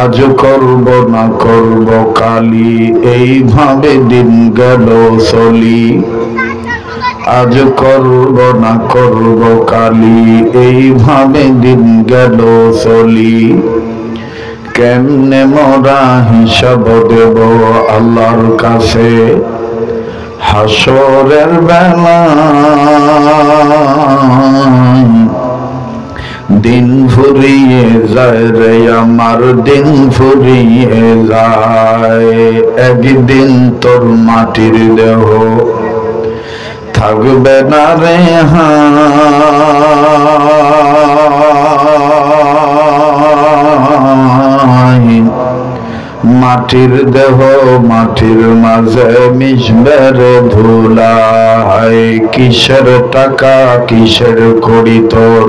আজ করব না করব কালি, এইভাবে দিন গেল চলি। আজ করব না করব কালি, এইভাবে দিন গেল চলি। কেমনে মোরা হিসাব দেব আল্লাহর কাছে হাসরের বেলা। দিন ফুরিয়ে যায় রে আমার, দিন ফুরিয়ে যায়। একদিন তোর মাটির দেহ থাকবে না রে হায়। মাটির দেহ মাটির মাঝে মিশবে রে ধুলায়। কিসের টাকা কিসের কড়ি তোর,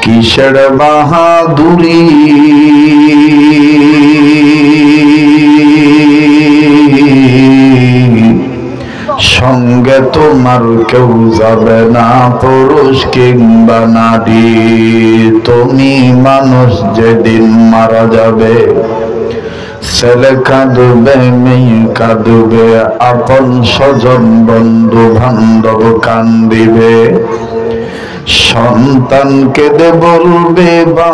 কিসের বাহাদুরি। সঙ্গে তোমার কেউ যাবে না, পুরুষ কিংবা নারী। তুমি মানুষ যেদিন মারা যাবে, ছেলে কাঁদবে মেয়ে কাঁদবে, আপন স্বজন বন্ধু বান্ধব কান্দিবে। সন্তান কেঁদে বলবে বা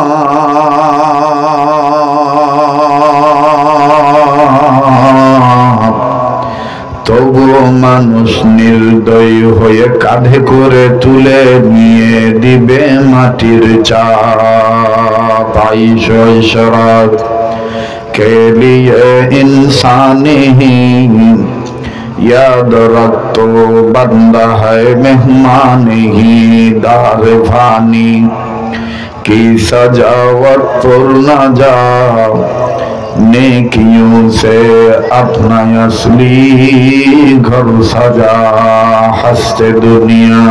তবুও মানুষ নির্দয় হয়ে কাঁধে করে তুলে নিয়ে দিবে মাটির চাপ। আইশো ইশরাত के लिए इंसानी ही याद रख तो बंदा है मेहमान ही दार फानी की सजावट पुर न जाओ नेकियों से अपना असली घर सजा। हंसते दुनिया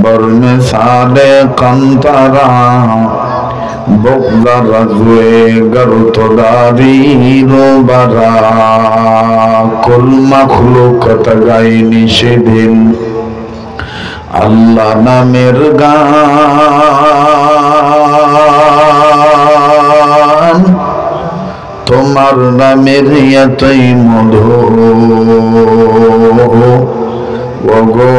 बर में साले कंतरा বকলা রাজুয়ে গরুতদারি রোবারা। কুল মাখলুকাত গাইনি সেদিন আল্লাহ নামের গান। তোমার নামের এতই মধু ওগো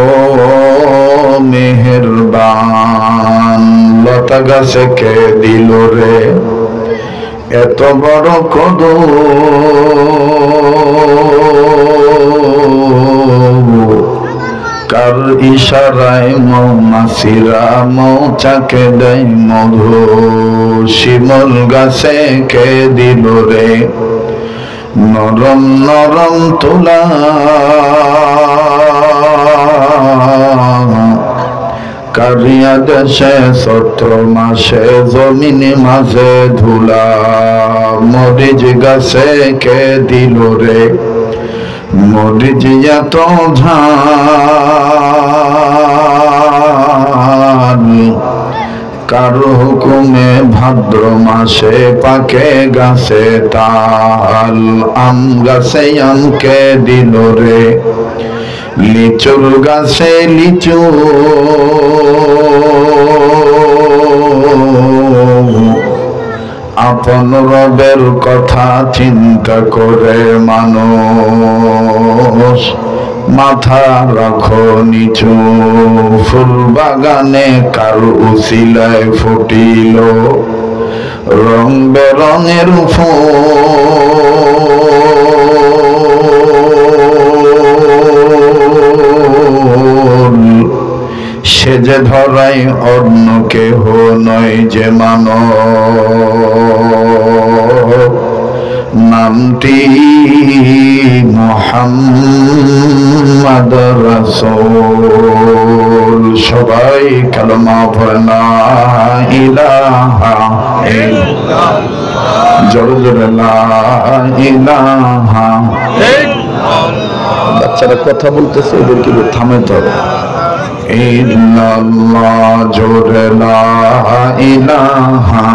মেহেরবান। লতা গাছে কে দিল রে এত বড় কদম, কার ইশারায় মৌমাছিরা মৌচাকে দেয় মধু। শিমল গাছে কে দিল রে নরম নরম তুলা, কারিয়া দেশে চৈত্র মাসে জমিনে মাঝে ধুলা। মরিচ গাছে কে দিল রে মরিচ এত ঝাল, কারো হুকুমে ভাদ্র মাসে পাকে গাছে তাল। আম গাছে আম কে দিল রে লিচুর গাছে লিচু, আপন রবের কথা চিন্তা করে মানুষ মাথা রাখো নিচু। ফুল বাগানে কার উছিলায় ফুটিল রং বেরঙের ফুল। সে যে ধরাই অন্য কেহ নয় যে মানব, নামটি মুহাম্মদ রাসূল। সবাই কালেমা পড়ে লা ইলাহা ইল্লাল্লাহ, জোরে জোরে লা ইলাহা ইল্লাল্লাহ। বাচ্চারা কথা বলতেছে, এদেরকে থামাইতে হবে। ইল্লাল্লাহ, জোরে লা ইলাহা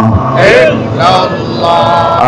ইল্লাল্লাহ।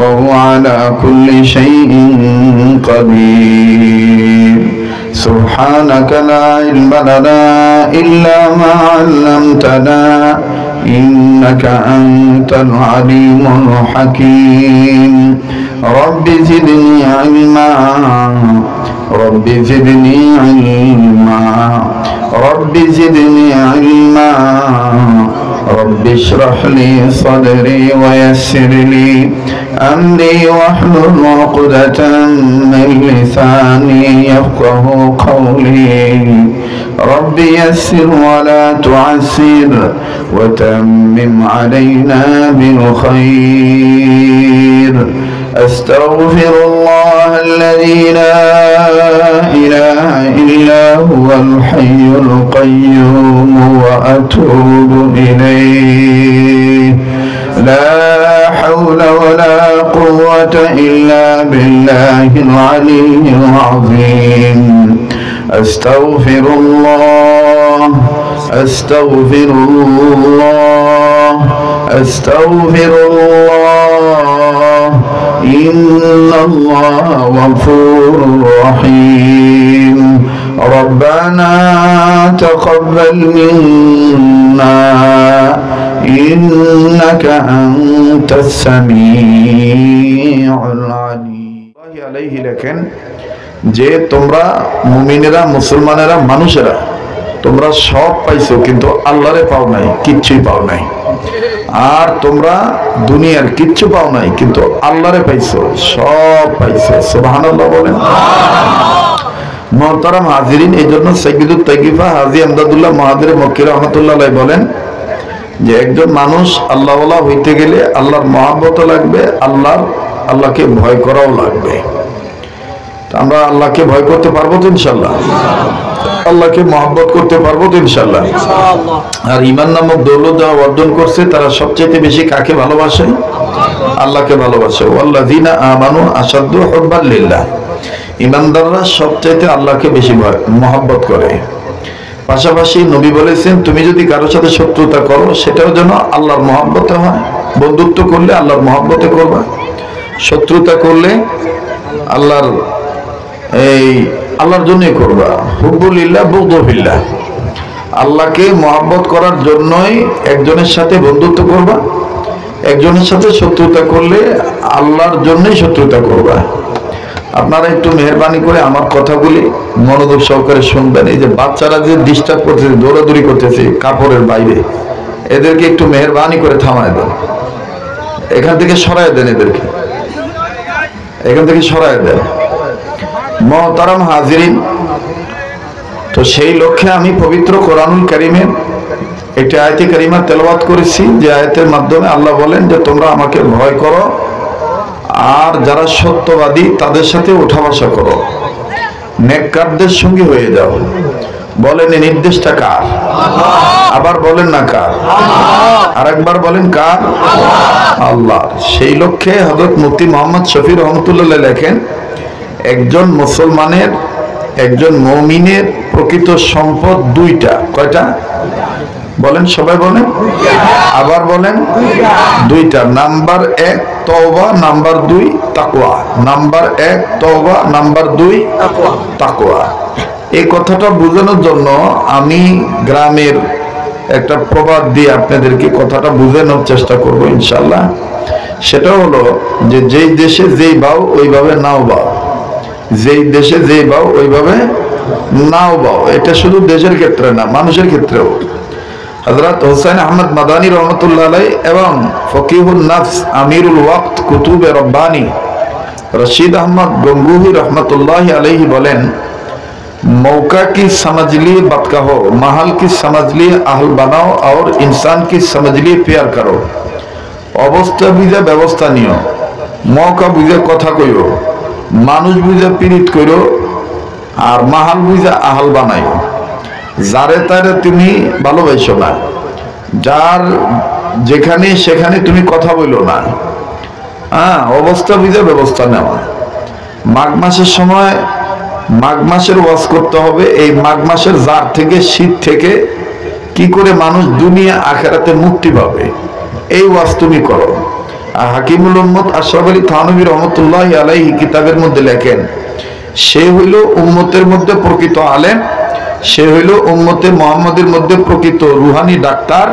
وهو على كل شيء قدير سبحانك لا علم لنا إلا ما علمتنا إنك أنت العليم الحكيم رب زدني علما رب زدني علما رب زدني علما رب اشرح لي صدري ويسر لي أمري واحلل عقدة من لساني يفقه قولي رب يسر ولا تعسر وتمم علينا بالخير أستغفر الله الذي لا إله إلا هو الحي القيوم وأتوب إليه لا حول ولا قوة إلا بالله العلي العظيم أستغفر الله أستغفر الله أستغفر الله إن الله غفور رحيم ربنا تقبل منا إنك أنت السميع العليم عليه لكن যে তোমরা মুমিনেরা মুসলমানেরা মানুষেরা তোমরা সব পাইছো কিন্তু আল্লাহরে পাও নাই, কিচ্ছুই পাও নাই। আর তোমরা দুনিয়ার কিচ্ছু পাও নাই কিন্তু আল্লাহরে পাইছো, সব পাইছো। সুবহানাল্লাহ বলেন। মুহতারাম হাজিরিন, এই জন্য সাইয়্যিদুত তাইয়্যিফা হাজী আমদাদুল্লাহ মুহাদ্দির মক্কি রাহমাতুল্লাহ আলাইহি বলেন যে একজন মানুষ আল্লাহওয়ালা হইতে গেলে আল্লাহর মহব্বত লাগবে, আল্লাহকে ভয় করাও লাগবে। আমরা আল্লাহকে ভয় করতে পারবো তো ইনশাআল্লাহ? আল্লাহকে মহব্বত করতে পারবো তো ইনশাআল্লাহ? আর ঈমান নামক দৌলত যারা অর্জন করছে তারা সবচেয়ে বেশি কাকে ভালোবাসে? আল্লাহকে ভালোবাসে। ওয়াল্লাযীনা আমানু আশাদ্দু হুব্বান লিল্লাহ। ঈমানদাররা সবচেয়ে আল্লাহকে বেশি মহব্বত করে। পাশাপাশি নবী বলেছেন তুমি যদি কারোর সাথে শত্রুতা করো সেটাও যেন আল্লাহর মহব্বতে হয়। বন্ধুত্ব করলে আল্লাহর মহব্বতে করবা, শত্রুতা করলে আল্লাহর জন্যই করবা। হুব্বুলিল্লাহ বুগদুফিল্লাহ। আল্লাহকে মহব্বত করার জন্যই একজনের সাথে বন্ধুত্ব করবা, একজনের সাথে শত্রুতা করলে আল্লাহর জন্যই শত্রুতা করবা। আপনারা একটু মেহেরবানি করে আমার কথাগুলি মনোযোগ সহকারে শুনবেন। এই যে বাচ্চারা যে ডিস্টার্ব করতেছে, দৌড়াদৌড়ি করতেছে কাপড়ের বাইরে, এদেরকে একটু মেহেরবানি করে থামায় দেন, এখান থেকে সরায় দেন, এদেরকে এখান থেকে সরায় দেন। মুহতারাম হাজিরিন, তো সেই লক্ষ্যে আমি পবিত্র কোরআনুল কারীমের একটি আয়াতে কারিমা তেলাওয়াত করেছি, যে আয়াতের মাধ্যমে আল্লাহ বলেন যে তোমরা আমাকে ভয় করো আর যারা সত্যবাদী তাদের সাথে ওঠা বসা করো, নেককারদের সঙ্গী হয়ে যাও। বলেন এই নির্দেশটা কার? আবার বলেন না কার? আরেকবার বলেন কার? আল্লাহ। সেই লক্ষ্যে হযরত মুফতি মুহাম্মদ শফি রহমাতুল্লাহ লেখেন একজন মুসলমানের, একজন মুমিনের প্রকৃত সম্পদ দুইটা। কয়টা? বলেন, সবাই বলেন, আবার বলেন, দুইটা। নাম্বার 1 তওবা, নাম্বার 2 তাকওয়া। নাম্বার 1 তওবা, নাম্বার 2 তাকওয়া। এই কথাটা বোঝানোর জন্য আমি গ্রামের একটা প্রবাদ দিয়ে আপনাদেরকে কথাটা বোঝানোর চেষ্টা করব ইনশাআল্লাহ। সেটা হলো যে যেই দেশে যেই বাও ওইভাবে নাও বাও, যেই দেশে যেই বাও ওইভাবে নাও বাও। এটা শুধু দেশের ক্ষেত্রে না, মানুষের ক্ষেত্রেও। হযরত হুসাইন আহমদ মাদানী রহমতুল্লাহ আলাইহি এবং ফকিহুন নফস আমিরুল ওয়াক্ত কুতুবে রব্বানী রশিদ আহমদ গঙ্গুহি রহমতুল্লাহ আলাইহি বলেন मौका की समझ लिए बात कहो, महल की समझ लिए आहल बनाओ और इंसान की समझ लिए प्यार करो। অবস্থা বুঝে ব্যবস্থা নিও, মৌকা বুঝে কথা কইও, মানুষ বুঝে পীড়িত করো, আর মাহাল বুঝে আহাল বানাইও। যারে তারে তুমি ভালোবাসো না, যার যেখানে সেখানে তুমি কথা বলো না। অবস্থা বুঝে ব্যবস্থা নেওয়া। মাঘ মাসের সময় মাঘ মাসের ওয়াজ করতে হবে। এই মাঘ মাসের জার থেকে, শীত থেকে কি করে মানুষ দুনিয়া আখেরাতে মুক্তি পাবে, এই ওয়াজ তুমি করো। হাকিমুল উম্মত আশরাফ আলী থানভী রহমতুল্লাহ আলাইহি কিতাবের মধ্যে লেখেন, সে হইল উম্মতের মধ্যে প্রকৃত আলেম, সে হইল উম্মতে মুহাম্মাদের মধ্যে প্রকৃত রুহানি ডাক্তার,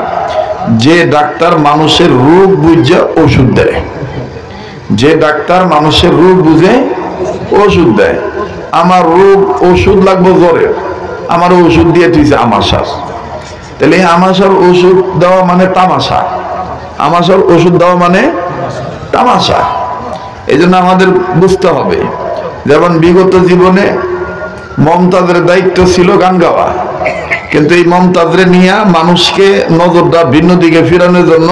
যে ডাক্তার মানুষের রোগ বুঝে ওষুধ দেয়, যে ডাক্তার মানুষের রোগ বুঝে ওষুধ দেয়। আমার রোগ ওষুধ লাগবে জ্বরের, আমার ওষুধ দিয়ে তুইছে আমাশার, তাহলে আমাশার ওষুধ দেওয়া মানে তামাশা, আমাশার ওষুধ দেওয়া মানে তামাশা। এই জন্য আমাদের বুঝতে হবে, যেমন বিগত জীবনে মমতাজের দায়িত্ব ছিল গান গাওয়া, কিন্তু এই মমতাজরে নিয়ে মানুষকে নজরটা ভিন্ন দিকে ফিরানোর জন্য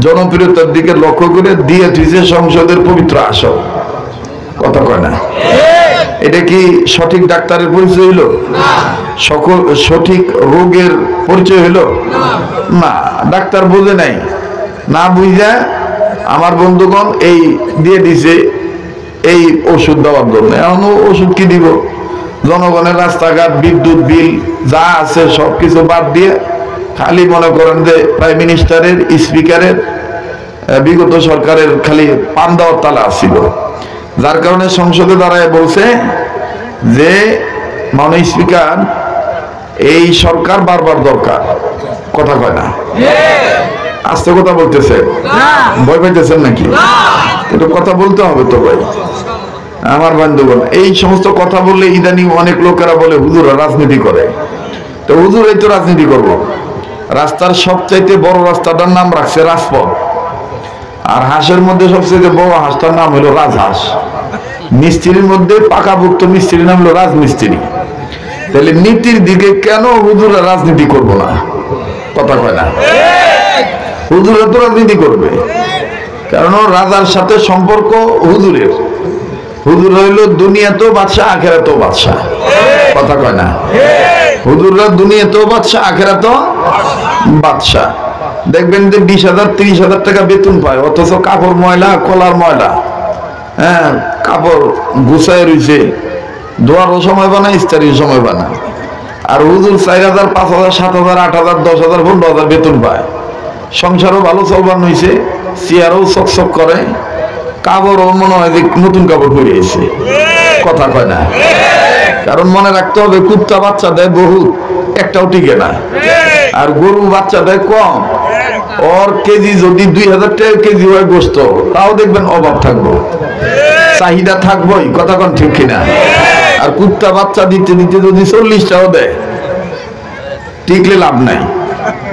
জনপ্রিয়তার দিকে লক্ষ্য করে দিয়ে দিয়েছে সংসদের পবিত্র আসন। কথা কয় না? এটা কি সঠিক ডাক্তারের পরিচয় হইল? সকল সঠিক রোগের পরিচয় হইল না। ডাক্তার বুঝে নাই, না বুঝা আমার বন্ধুগণ এই দিয়ে দিছে এই ওষুধ দেওয়ার জন্য। এখন ওষুধ কি দিব? জনগণের রাস্তাঘাট, বিদ্যুৎ বিল যা আছে সবকিছু বাদ দিয়ে খালি মনে করেন যে প্রাইম মিনিস্টারের, স্পিকারের, বিগত সরকারের খালি পান দেওয়ার তালা ছিল, যার কারণে সংসদে দাঁড়ায় বলছে যে মাননীয় স্পিকার, এই সরকার বারবার দরকার। কথা কয় না? আস্তে কথা বলতেছে, ভয় পাইতেছেন নাকি? একটু কথা বলতে হবে তো ভাই আমার বন্ধুগণ। এই সমস্ত কথা বললে ইদানিং অনেক লোকেরা বলে হুজুরা রাজনীতি করে। তো হুজুর এই তো রাজনীতি করবো। রাস্তার সবচাইতে বড় রাস্তাটার নাম রাখছে রাজপথ, আর হাঁসের মধ্যে সবচেয়ে বড় হাঁসটার নাম হলো রাজহাঁস। মিস্ত্রির মধ্যে পাকাভুক্ত মিস্ত্রির নাম হলো রাজমিস্ত্রি। তাহলে নীতির দিকে কেন হুজুরা রাজনীতি করবো না? কথা কয় না? হুজুরা তো রাজনীতি করবে, কারণ রাজার সাথে সম্পর্ক হুজুরের। হুজুর হইল দুনিয়াতেও বাদশা, আখেরাতেও বাদশা। কথা কয় না? হুজুররা দুনিয়াতেও বাদশা, আখেরাতেও বাদশা। দেখবেন যে 20,000 30,000 টাকা বেতন পায়, অথচ কাপড় ময়লা, কলার ময়লা, হ্যাঁ কাপড় গুছায় রয়েছে, দোয়ারও সময় বানায়, ইস্তারির সময় বানায়। আর হুজুর 4,000 5,000 7,000 8,000 10,000 15,000 বেতন পায়, সংসারও ভালো চলবার নইছে, চেয়ারও চকচক করে, কাপড়ও মনে হয় যে নতুন কাপড় পরে এসে। কথা কয় না? কারণ মনে রাখতে হবে, কুত্তা বাচ্চা দেয় বহুত, একটাও টিকে না, আর গরু বাচ্চা দেয় কম। ওর কেজি যদি 2,000 টাকা কেজি হয় গোস্ত, তাও দেখবেন অভাব থাকবো, চাহিদা থাকবোই। কথা কন ঠিক কিনা? আর কুত্তা বাচ্চা দিতে দিতে যদি 40টাও দেয়, টিকলে লাভ নাই।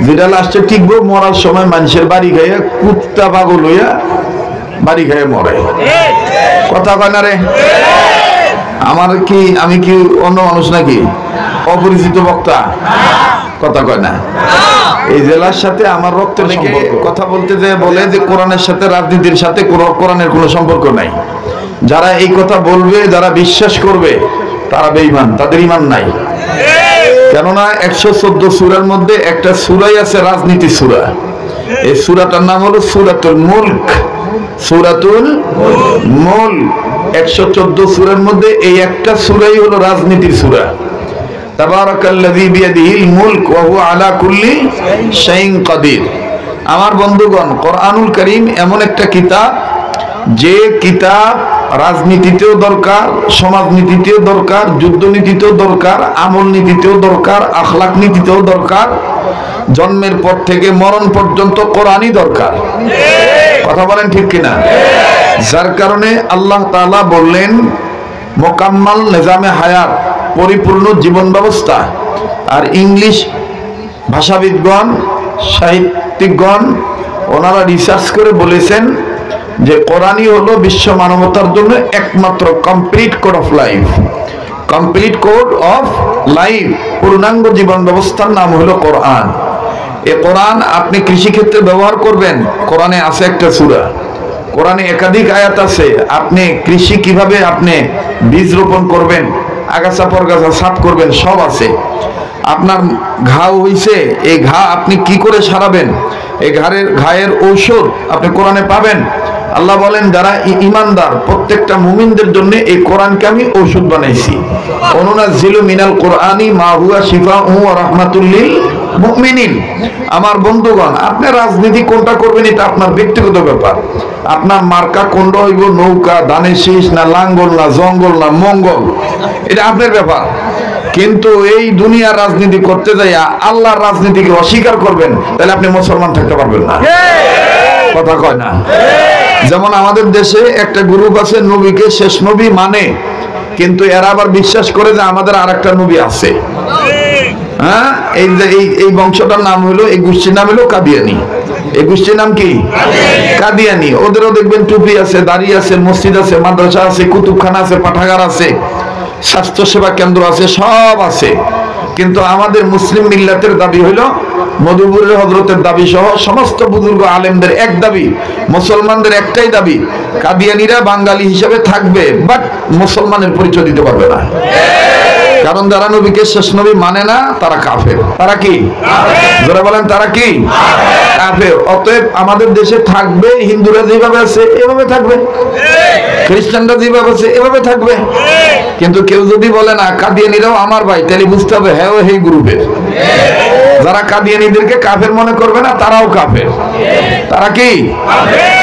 যেটা লাস্টে টিকবো, মরার সময় মানুষের বাড়ি খাইয়া কুত্তা পাগল হইয়া বাড়ি খাইয়া মরে। কথা কয় না রে? আমার কি, আমি কি অন্য মানুষ নাকি? অপরিচিত বক্তা? কথা কয় না? এই জেলার সাথে আমার রক্তের সম্পর্ক। কথা বলতে যে বলে যে কোরআনের সাথে রাজনীতির সাথে কোরআনের কোনো সম্পর্ক নাই। যারা এই কথা বলবে, যারা বিশ্বাস করবে, তারা বেঈমান, তাদের ঈমান নাই। কেননা 114 সূরার মধ্যে একটা সূরাই আছে রাজনীতি সূরা। এই সূরাটার নাম হলো সূরাতুল মুলক। সূরাতুল মুলক 114 সূরার মধ্যে এই একটা সূরাই হলো রাজনীতির সূরা। তাবারাকাল্লাযী বিয়াদিহিল মুলক ওয়া হুয়া আলা কুল্লি শাইইন কাদির। আমার বন্ধুগণ, কোরআনুল কারীম এমন একটা কিতাব, যে কিতাব রাজনীতিতেও দরকার, সমাজনীতিতেও দরকার, যুদ্ধনীতিতেও দরকার, আমল নীতিতেও দরকার, আখলাক নীতিতেও দরকার। জন্মের পর থেকে মরণ পর্যন্ত কোরআনই দরকার। কথা বলেন ঠিক কিনা? যার কারণে আল্লাহ তাআলা বললেন মোকাম্মাল নিজামে হায়াত, পরিপূর্ণ জীবন ব্যবস্থা। আর ইংলিশ ভাষাবিদগণ, সাহিত্যিকগণ ওনারা রিসার্চ করে বলেছেন যে কোরআনই হলো বিশ্ব মানবতার জন্য একমাত্র complete code of life. Complete code of life, পূর্ণাঙ্গ জীবন ব্যবস্থার নাম হলো কোরআন। এই কোরআন আপনি কৃষিক্ষেত্রে ব্যবহার করবেন, কোরআনে আছে একটা সূরা, কোরআনে একাধিক আয়াত আছে। আপনি কৃষি কিভাবে আপনি বীজ রোপণ করবেন, আগাছা পরগাছা সাফ করবেন, সব আছে। আপনার ঘা হইছে, এই ঘা আপনি কি করে সারাবেন, এই ঘায়ের ঔষধ আপনি কোরআনে পাবেন। আল্লাহ বলেন যারা ঈমানদার প্রত্যেকটা মুমিনদের জন্য এই কোরআনকে আমি ঔষধ বানাইছি। অনুনাজ্জিলু মিনাল কোরআনি মা হুয়া শিফাউন ওয়া রাহমাতুল লিল মুমিনিন। আমার বন্ধুগণ, আপনি রাজনীতি কোনটা করবেন এটা আপনার ব্যক্তিগত ব্যাপার। আপনার মার্কা কোনটা হইব, নৌকা, ধানের শীষ না লাঙ্গল না জঙ্গল না মঙ্গল, এটা আপনার ব্যাপার। কিন্তু এই দুনিয়ার রাজনীতি করতে যাইয়া আল্লাহর রাজনীতিকে অস্বীকার করবেন, তাহলে আপনি মুসলমান থাকতে পারবেন না। কথা কয় না? যেমন আমাদের দেশে একটা গ্রুপ আছে নবীকে শেষ নবী মানে, কিন্তু এরা আবার বিশ্বাস করে যে আমাদের আর একটা নবী আছে। হ্যাঁ, এই বংশটার নাম হলো, এই গোষ্ঠীর নাম হলো কাদিয়ানি। এই গোষ্ঠীর নাম কি? কাদিয়ানি। ওদেরও দেখবেন টুপি আছে, দাড়ি আছে, মসজিদ আছে, মাদ্রাসা আছে, কুতুবখানা আছে, পাঠাগার আছে, স্বাস্থ্য সেবা কেন্দ্র আছে, সব আছে। কিন্তু আমাদের মুসলিম মিল্লাতের দাবি হইল, মধুপুরের হযরতের দাবি সহ সমস্ত বুজুর্গ আলেমদের এক দাবি, মুসলমানদের একটাই দাবি, কাদিয়ানিরা বাঙালি হিসেবে থাকবে, বাট মুসলমানের পরিচয় দিতে পারবে না। কারণ যারা নবীকে শেষ নবী মানে না তারা কাফের। তারা কি? যারা বলেন তারা কি? কাফের। অতএব আমাদের দেশে থাকবে, হিন্দুরা যেভাবে আছে এভাবে থাকবে, খ্রিস্টানরা যেভাবে আছে এভাবে থাকবে। কিন্তু কেউ যদি বলে না কাদিয়ানিরাও আমার ভাই, তাহলে বুঝতে হবে হ্যাঁ ও এই গ্রুপের। যারা কাদিয়ানিদেরকে কাফের মনে করবে না তারাও কাফের। তারা কি?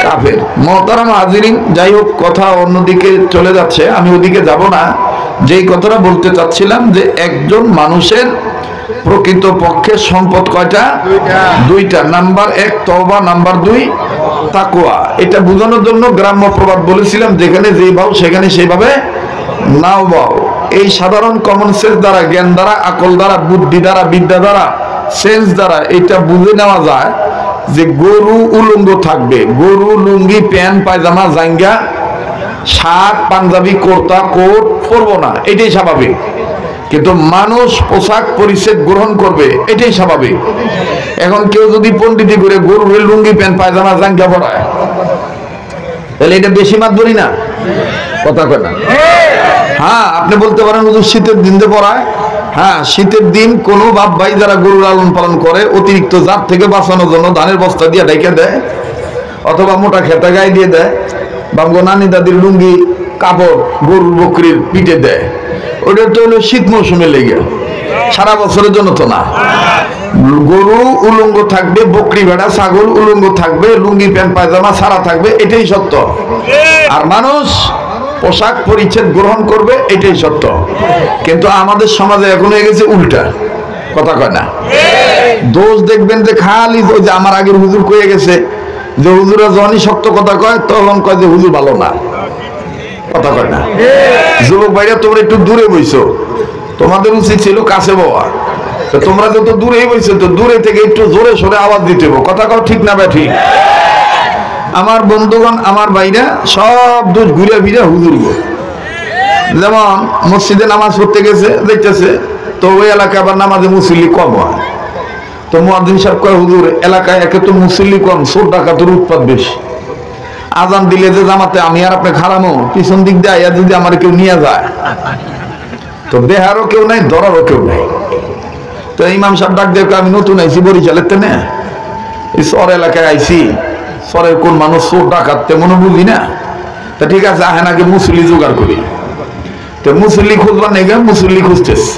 কাফের। মোহতারাম হাজিরিন, যাই হোক, কথা অন্যদিকে চলে যাচ্ছে, আমি ওদিকে যাব না। যেই কথাটা বলতে চাচ্ছিলাম যে একজন মানুষের প্রকৃত পক্ষে সম্পদ কয়টা? দুইটা। নাম্বার 1 তওবা, নাম্বার 2 তাকওয়া। এটা বোঝানোর জন্য গ্রাম্য প্রবাদ বলেছিলাম, যেখানে যেই ভাও সেখানে সেইভাবে নাও বাও। এই সাধারণ কমন সেন্স দ্বারা, জ্ঞান দ্বারা, আকল দ্বারা, বুদ্ধি দ্বারা, বিদ্যা দ্বারা, সেন্স দ্বারা এটা বুঝে নেওয়া যায় যে গরু উলঙ্গ থাকবে, গরু লুঙ্গি প্যান্ট পায়জামা জাঙ্গা শার্ট পাঞ্জাবি কুর্তা কোট পরবো না, এটাই স্বাভাবিক। কিন্তু মানুষ পোশাক পরিচ্ছদ গ্রহণ করবে, এটাই স্বাভাবিক। এখন কেউ যদি পণ্ডিতি করে গরুর লুঙ্গি প্যান্ট পায়জামা জাঙ্গা পরায়, তাহলে এটা বেশি মাতবরি না? কথা কয় না? হ্যাঁ, আপনি বলতে পারেন হুজুর শীতের দিন দিয়ে পরায়। হ্যাঁ, শীতের দিন কোনো বাপ ভাই যারা গরু লালন পালন করে অতিরিক্ত জাত থেকে বাঁচানোর জন্য ধানের বস্তা দিয়ে ঢেকে দেয়, অথবা মোটা খেতা গায়ে দিয়ে দেয়, বা নানি দাদির লুঙ্গি কাপড় গরুর বকরির পিঠে দেয়। ওটা তো হলো শীত মৌসুমে লেগে, সারা বছরের জন্য তো না। গরু উলঙ্গ থাকবে, বকরি ভেড়া ছাগল উলঙ্গ থাকবে, লুঙ্গি প্যান্ট পায়জামা সারা থাকবে, এটাই সত্য। আর মানুষ পোশাক পরিচ্ছদ গ্রহণ করবে, এটাই সত্য। কিন্তু আমাদের সমাজে এখন হয়ে গেছে উল্টা। কথা কয় না? দোষ দেখবেন যে খালি যে আমার আগের হুজুর কয়ে গেছে যে হুজুরা যখনই শক্ত কথা কয় তখন কয় যে হুজুর ভালো না। কথা কয় না? যুবক ভাইরা তোমরা একটু দূরে বইছো, তোমাদের উচিত ছিল কাছে বওয়া। তো তোমরা যত দূরেই বইছো, তো দূরে থেকে একটু জোরে সোরে আওয়াজ দিতে হবে। কথা কও ঠিক না? ঠিক। আমার বন্ধুগণ, আমার ভাইরা সব দোষ ঘুরে ফিরে হুজুর গো। যেমন মসজিদে নামাজ পড়তে গেছে, দেখতেছে তো ওই এলাকায় আবার নামাজে মুসল্লি কম হয়। তো মুয়াজ্জিন সাহেব কয় হুজুর এলাকায় একে তো মুসল্লি কম, চোর ডাকাতের উৎপাত বেশি। আজান দিলে যে জামাতে আমি আর আপনি খারামো, পিছন দিক দিয়ে আইয়া যদি আমার কেউ নিয়ে যায়, তো দেহারও কেউ নাই, ধরারও কেউ নাই। তো ইমাম সাহেব ডাক দিয়ে আমি নতুন আইছি বরিশালের তেনে, এই চর এলাকায় আইছি, চরের কোন মানুষ চোর ডাকাত তেমন বুঝি না। তা ঠিক আছে, আহেন আগে মুসল্লি জোগাড় করি। তো মুসল্লি খুঁজবার নেই, মুসল্লি খুঁজতেছে।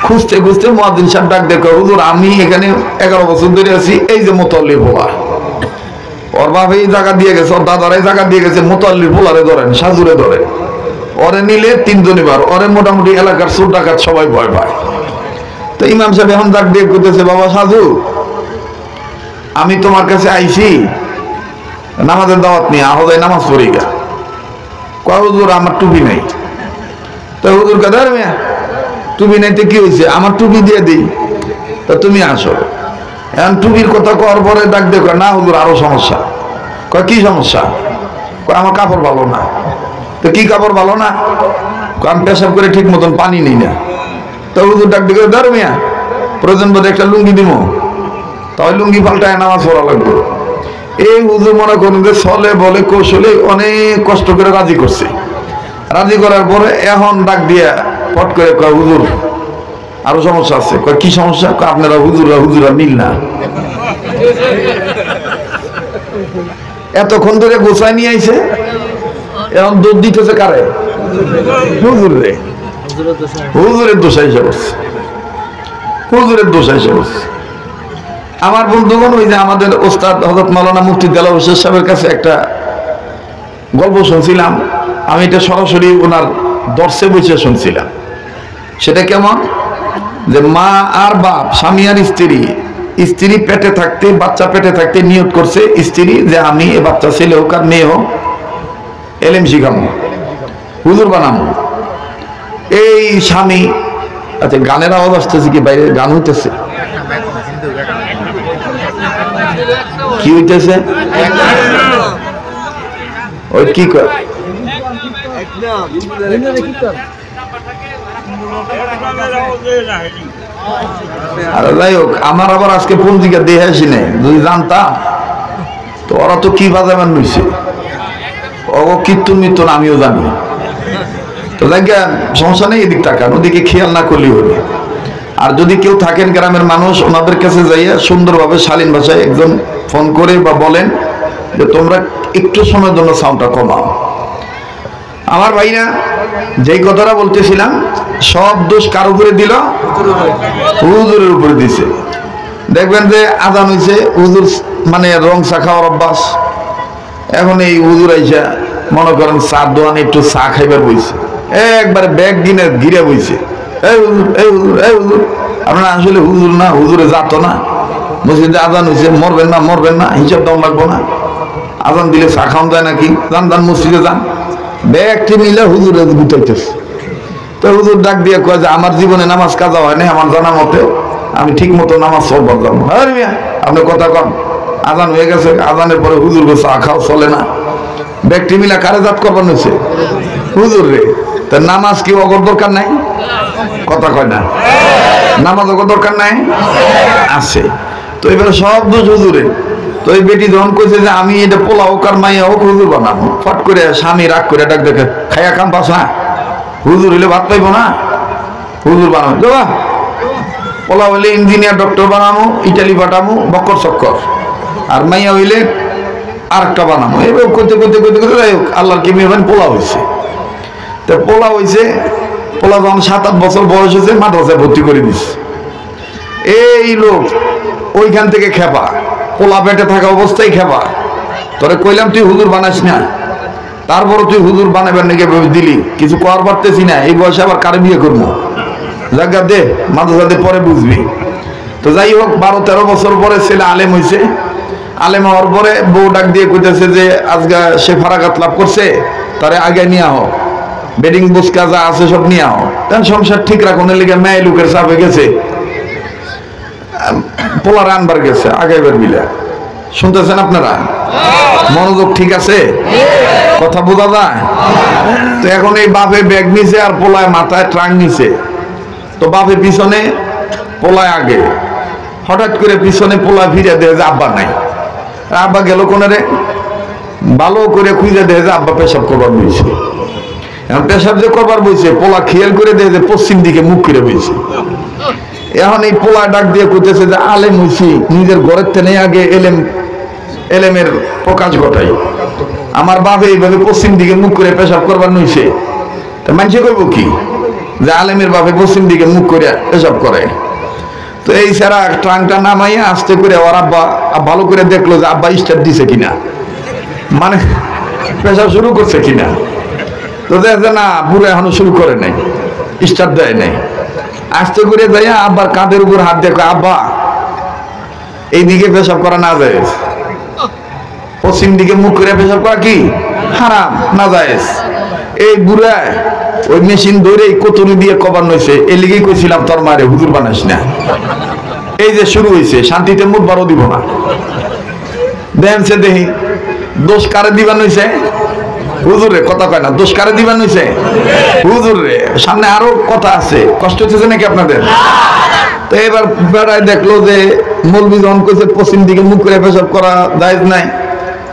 খুঁজতে খুঁজতে মুয়াজ্জিন সাহেব ডাক দেখো হুজুর আমি এখানে 11 বছর ধরে আছি, এই যে মোতাল্লি ভোলা, ওর বাপ এই জায়গা দিয়ে গেছে, ওর দাদার এই জায়গা দিয়ে গেছে, মোতাল্লির ভোলারে ধরেন, সাজুরে ধরেন, ওরে নিলে 3 জন এবার, ওরে মোটামুটি এলাকার চোর ডাকাত সবাই ভয় পায়। তো ইমাম সাহেব এখন ডাক দিয়ে করতেছে, বাবা সাজু আমি তোমার কাছে আইছি নামাজের দাওয়াত নিয়ে, আহদায় নামাজ পড়ি গা। কয় হুজুর আমার টুপি নাই। তো হুজুর কাদার মিয়া টুপি নাইতে কি হয়েছে, আমার টুপি দিয়ে দিই, তা তুমি আসো। এখন টুপির কথা কর পরে ডাক দেখো, না হুজুর আরো সমস্যা। কয় কি সমস্যা? কয় আমার কাপড় ভালো না। তো কি কাপড় ভালো না? আমি পেশাব করে ঠিক মতন পানি নেই না। তো হুজুর ডাক দেখো, ধর মিয়া প্রয়োজন বোধ একটা লুঙ্গি দিব, তাই লুঙ্গি পাল্টায় নামাজ পড়া লাগবে। এই হুজুর মনে করুন যে চলে বলে কৌশলে অনেক কষ্ট করে রাজি করছে। রাজি করার পরে এখন ডাক দিয়া পট করে কয় হুজুর আরো সমস্যা আছে। কয় কি সমস্যা? আপনারা হুজুরা মিল না। এতক্ষণ ধরে গোছায় নিয়ে আইছে, এখন দুধ দিতেছে কারে? হুজুর রে। হুজুরের দোষা হিসেবে, হুজুরের দোষা হিসেবে। আমার বন্ধুগণ ওই যে আমাদের ওস্তাদ হযরত মাওলানা মুফতি দেলাওয়ার হোসেন সাহেবের কাছে একটা গল্প শুনছিলাম, আমি এটা সরাসরি ওনার দর্শে বসে শুনছিলাম। সেটা কেমন, যে মা আর বাপ, স্বামী আর স্ত্রী, স্ত্রী পেটে থাকতে, বাচ্চা পেটে থাকতে নিয়ত করছে স্ত্রী যে আমি এ বাচ্চা ছেলে হোক আর মেয়ে হোক এলেম শিখামো, হুজুর বানামো। এই স্বামী, আচ্ছা গানের আওয়াজ আসতেছে কি বাইরে? গান হইতেছে কি হইতেছে? ওই কি কর আরে যাই হোক, আমার আবার আজকে পঞ্জিকা দিয়ে আসি নাই, যদি জানতাম তো ওরা তো কি বাজাবেন নিছে, ও কীর্তন মির্তন আমিও জানি। তো দেখা সমস্যা নেই, এদিক টাকা ওদিকে খেয়াল না করলেই হলো। আর যদি কেউ থাকেন গ্রামের মানুষ, ওনাদের কাছে যাইয়া সুন্দরভাবে শালীন ভাষায় একজন ফোন করে বা বলেন যে তোমরা একটু সময়ের জন্য সাউন্ডটা কমাও। আমার ভাইরা যেই কথাটা বলতেছিলাম, সব দোষ কার উপরে দিল? হুজুরের উপরে দিছে। দেখবেন যে আজান হইছে, হুজুর মানে রং চা খাওয়ার অভ্যাস। এখন এই হুজুর আইসা মনে করেন চার দোকানে একটু চা খাইবার বইছে, একবারে ব্যাগ দিনে ঘিরে বইছে, এই হুজুর, এই হুজুর, এই হুজুর। আপনারা আসলে হুজুর না, হুজুরে যাতো না। মসজিদে আজান হয়েছে, মরবেন না, মরবেন না, হিসাব দাম লাগবো না, আজান দিলে চা খাওয়ান যায় নাকি, যান যান মসজিদে যান। ব্যাগটি মিলে হুজুরে গুটাইতেছে। তো হুজুর ডাক দিয়ে কয় যে আমার জীবনে নামাজ কাজা হয় না, আমার জানা মতে আমি ঠিক মতো নামাজ চলবার যাবো। হ্যাঁ মিয়া, আপনি কথা কন, আজান হয়ে গেছে, আজানের পরে হুজুর চা খাও চলে না। ব্যক্তি মিলা কারে জাত করবার হয়েছে? হুজুর রে। তা নামাজ কি অগর দরকার নাই? কথা কয় না, নামাজ অগর দরকার নাই? আছে। তো এবারে সব দোষ হুজুরে। তো এই বেটি যখন কইছে যে আমি এটা পোলা হোক আর মাইয়া হোক হুজুর বানাবো, ফট করে স্বামী রাগ করে ডাক দেখে, খাইয়া কাম পাস না, হুজুর হইলে ভাত পাইবো না, হুজুর বানাবো দেবা, পোলা হইলে ইঞ্জিনিয়ার ডক্টর বানাবো, ইটালি পাঠাবো বক্কর চক্কর, আর মাইয়া হইলে আর একটা বানাবো। এবার করতে করতে করতে করতে যাই হোক আল্লাহর কি মেহমান পোলা হয়েছে। তো পোলা হয়েছে, পোলা যখন 7-8 বছর বয়স হয়েছে মাদ্রাসায় ভর্তি করে দিচ্ছে। এই লোক ওইখান থেকে খেপা, পোলা পেটে থাকা অবস্থায় খেপা, তোরে কইলাম তুই হুজুর বানাস না, তারপরে তুই হুজুর বানাবেন নাকি দিলি, কিছু কর পারতেছি না, এই বয়সে আবার কারে বিয়ে করবো, জায়গা দে মাদ্রাসাতে পরে বুঝবি। তো যাই হোক 12-13 বছর পরে ছেলে আলেম হয়েছে। আলেম হওয়ার পরে বউ ডাক দিয়ে কইতেছে যে আজকে সে ফারাগাত লাভ করছে, তারে আগে নিয়ে আহ, বেডিং বুসকা যা আছে সব নিয়ে আহ, কারণ সংসার ঠিক রাখনের লিগে মেয়ে লোকের চাপে গেছে, পোলার আনবার গেছে আগাইবার বিলে। শুনতেছেন আপনারা? মনোযোগ ঠিক আছে? কথা বোঝা যায়? তো এখন এই বাপে ব্যাগ নিছে আর পোলায় মাথায় ট্রাঙ্ক নিছে। তো বাপে পিছনে, পোলায় আগে। হঠাৎ করে পিছনে পোলা ফিরে দেয় যে আব্বা নাই। আব্বা গেল কোনারে, ভালো করে খুঁজে দেয় যে আব্বা পেশাব করবার বইছে। এখন পেশাব যে করবার বইছে, পোলা খেয়াল করে দেয় যে পশ্চিম দিকে মুখ করে বইছে। এখন এই পোলা ডাক দিয়ে কইতেছে যে আলেম হইছি, নিজের ঘরের থেকে আগে এলেমের প্রকাশ ঘটাই। আমার বাপে এইভাবে পশ্চিম দিকে মুখ করে পেশাব করবার নইছে, তা মানুষে কইব কি যে আলেমের বাপে পশ্চিম দিকে মুখ করে পেশাব করে। তো এই সারা ট্রাঙ্কটা নামাইয়া আস্তে করে ওর আব্বা ভালো করে দেখলো যে আব্বা স্টার্ট দিছে কিনা, মানে পেশাব শুরু করছে কিনা। তো দেখে না, পুরো এখনো শুরু করে নাই, স্টার্ট দেয় নাই। আস্তে করে যাইয়া আব্বার কাঁধের উপর হাত দেখো, আব্বা এইদিকে পেশাব করা না যায়, পশ্চিম দিকে মুখ করে পেশাব করা কি হারাম, না যায়। এই বুড়া ওই মেশিন ধরে কতরি দিয়ে কবার নইছে, এই লিগেই কইছিলাম তোর মারে হুজুর বানাস না। এই যে শুরু হয়েছে, শান্তিতে মুখ বারো দিব না। দেখছে দেখি দোষ কারে দিবান হইছে? হুজুর রে। কথা কয় না, দোষ কারে দিবান হইছে? হুজুর রে। সামনে আরো কথা আছে, কষ্ট হচ্ছে নাকি আপনাদের? তো এবার বেড়ায় দেখলো যে মৌলবি যখন কইছে পশ্চিম দিকে মুখ করে পেশাব করা জায়েজ নাই,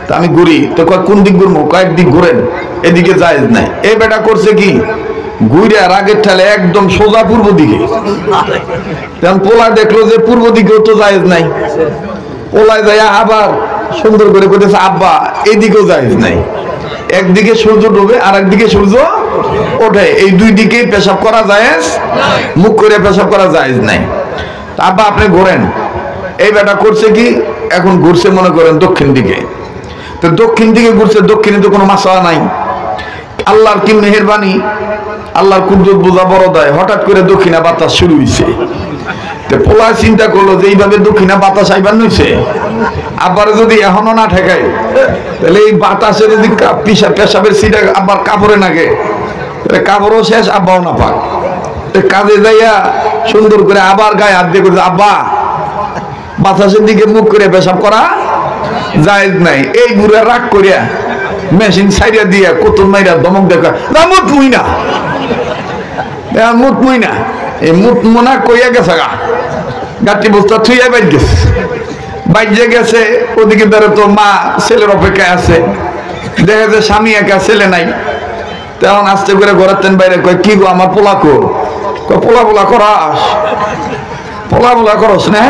তা আমি ঘুরি। তো কয় কোন দিক ঘুরবো? কয়েক দিক ঘুরেন, এদিকে জায়েজ নাই। এই বেটা করছে কি, ঘুরে রাগের ঠেলে একদম সোজা পূর্ব দিকে। তখন পোলা দেখলো যে পূর্ব দিকেও তো জায়েজ নাই। পোলায় যায় আবার সুন্দর করে কইতেছে আব্বা এইদিকেও জায়েজ নাই। একদিকে সূর্য ডুবে আর একদিকে সূর্য ওঠে, এই দুই দিকেই পেশাব করা জায়েজ, মুখ করে পেশাব করা জায়েজ নাই। আব্বা আপনি ঘোরেন, এই বেটা করছে কি, এখন ঘুরছে মনে করেন দক্ষিণ দিকে। তো দক্ষিণ দিকে ঘুরছে, দক্ষিণে তো কোনো মাসলা নাই। আল্লাহর কি মেহেরবানি, আল্লাহর কুদরত বোঝা বড় দেয়, হঠাৎ করে দক্ষিণা বাতাস শুরু হয়েছে। তো পোলা চিন্তা করলো যে এইভাবে দক্ষিণা বাতাস আইবার নইছে, আবার যদি এখনো না ঠেকায় তাহলে এই বাতাসে যদি পেশাবের সিটা আবার কাপড়ে নাগে, তাহলে কাপড়ও শেষ, আব্বাও না পাক। কাজে যাইয়া সুন্দর করে আবার গায়ে হাত দিয়ে করছে, আব্বা বাতাসের দিকে মুখ করে পেশাব করা জায়েজ নাই। এই বুড়া রাগ করিয়া মেশিন সাইডা দিয়া কতুল মাইরা দমক দেখা, না মুত মুই না, মুত মুই না, এই মুত মোনা কইয়া গেছে গা, গাটি বস্তা থুইয়া বাইর গেছে। বাইরে গেছে, ওদিকে ধরে তো মা ছেলের অপেক্ষায় আছে, দেখে যে স্বামী একা, ছেলে নাই। তখন আস্তে করে ঘরের বাইরে কয়, কি গো আমার পোলা কো? পোলা পোলা করাস, পোলা পোলা করস না?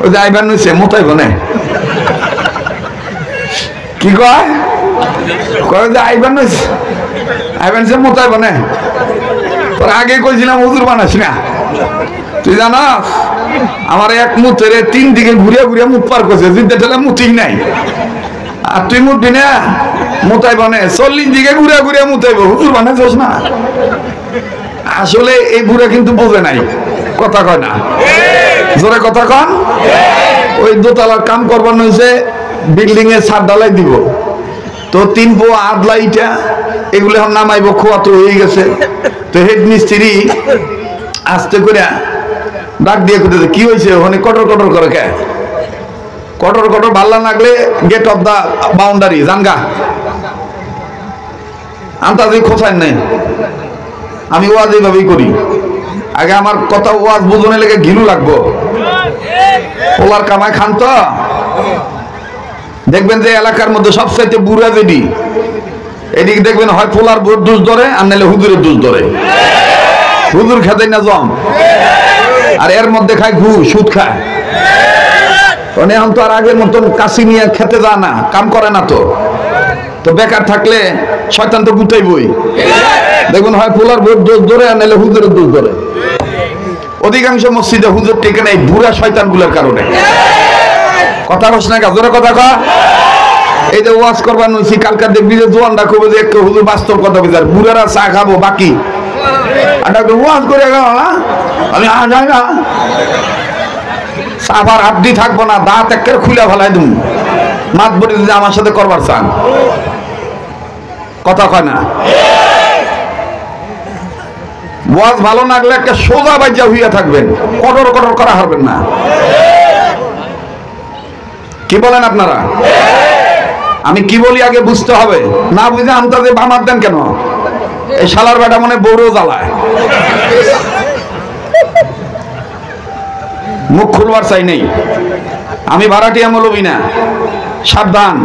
ওই যে আইবার নইছে মোতাইব না, কি কয়? কয় যে আইবার নইছে, আইবার নইছে মোতাইব না। তোর আগে কইছিলাম হুজুর বানাস না, তুই জানাস আমার এক মুতের 3 দিকে ঘুরিয়া ঘুরিয়া মুখ পার করছে, জিদ্দা ঠেলে মুতি নাই। আর তুই মুতবি না, মোতাইব না, 40 দিকে ঘুরিয়া ঘুরিয়া মুতাইব, হুজুর বানাইছস না। আসলে এই বুড়া কিন্তু বোঝে নাই, কথা কয় না, জোরে কথা কন। ওই দোতলার কাম করবার হয়েছে, বিল্ডিং এ ছাদ ঢালাই দিব, তো 3 পো আদলা ইটা এগুলো এখন নামাইব, খোয়া তো হয়ে গেছে। তো হেড মিস্ত্রি আস্তে করে ডাক দিয়ে করতেছে, কি হয়েছে ওখানে কটর কটর করে? কে কটর কটর ভাল্লা লাগলে গেট অফ দা বাউন্ডারি জানগা আন্তাজি খোঁচায় নাই। আমি ওয়াজ এইভাবেই করি, আগে আমার কথা ওয়াজ বুঝনে লেগে ঘিলু লাগবো। ওলার কামাই খান তো দেখবেন যে এলাকার মধ্যে সবচাইতে বুড়া যেটি, এদিকে দেখবেন হয় পোলার বোর দোষ ধরে, আর নাহলে হুজুরের দোষ ধরে। হুজুর খেতে না জম, আর এর মধ্যে খায় ঘুষ, সুদ খায়। মানে এখন তো আর আগের মতন কাশি নিয়ে খেতে যায় না, কাম করে না। তো বেকার থাকলে শয়তান তো গুতাইবই। দেখুন হয় পোলার বোর দোষ ধরে, আর নাহলে হুজুরের দোষ ধরে। অধিকাংশ মসজিদে হুজুর টেকে নেই বুড়া শয়তান গুলার কারণে। কথা কস না, জোরে কথা কয়। এই যে ওয়াজ করবার নইছি, কালকা দেখবি যে জোয়ানরা কবে যে একটা হুজুর বাস্তব কথা বুঝার, বুড়ারা চা খাবো বাকি, আর ওয়াজ করে গেল না, আমি যাই না, সাফার আড্ডি থাকবো না, দাঁত একের খুলে ফেলাই দিম, মাত বলি যে আমার সাথে করবার চান, কথা কয় না। ওয়াজ ভালো না লাগলে একটা সোজা বাজ্যা হইয়া থাকবেন, কটর কটর করা হারবেন না। কি বলেন আপনারা? আমি কি বলি আগে বুঝতে হবে, না বুঝে আন্তাজে বামার দেন কেন? এই শালার বেটা মনে বড় জ্বালায়, মুখ খুলবার চাই নেই। আমি ভাড়াটিয়া মৌলবি না, সাবধান,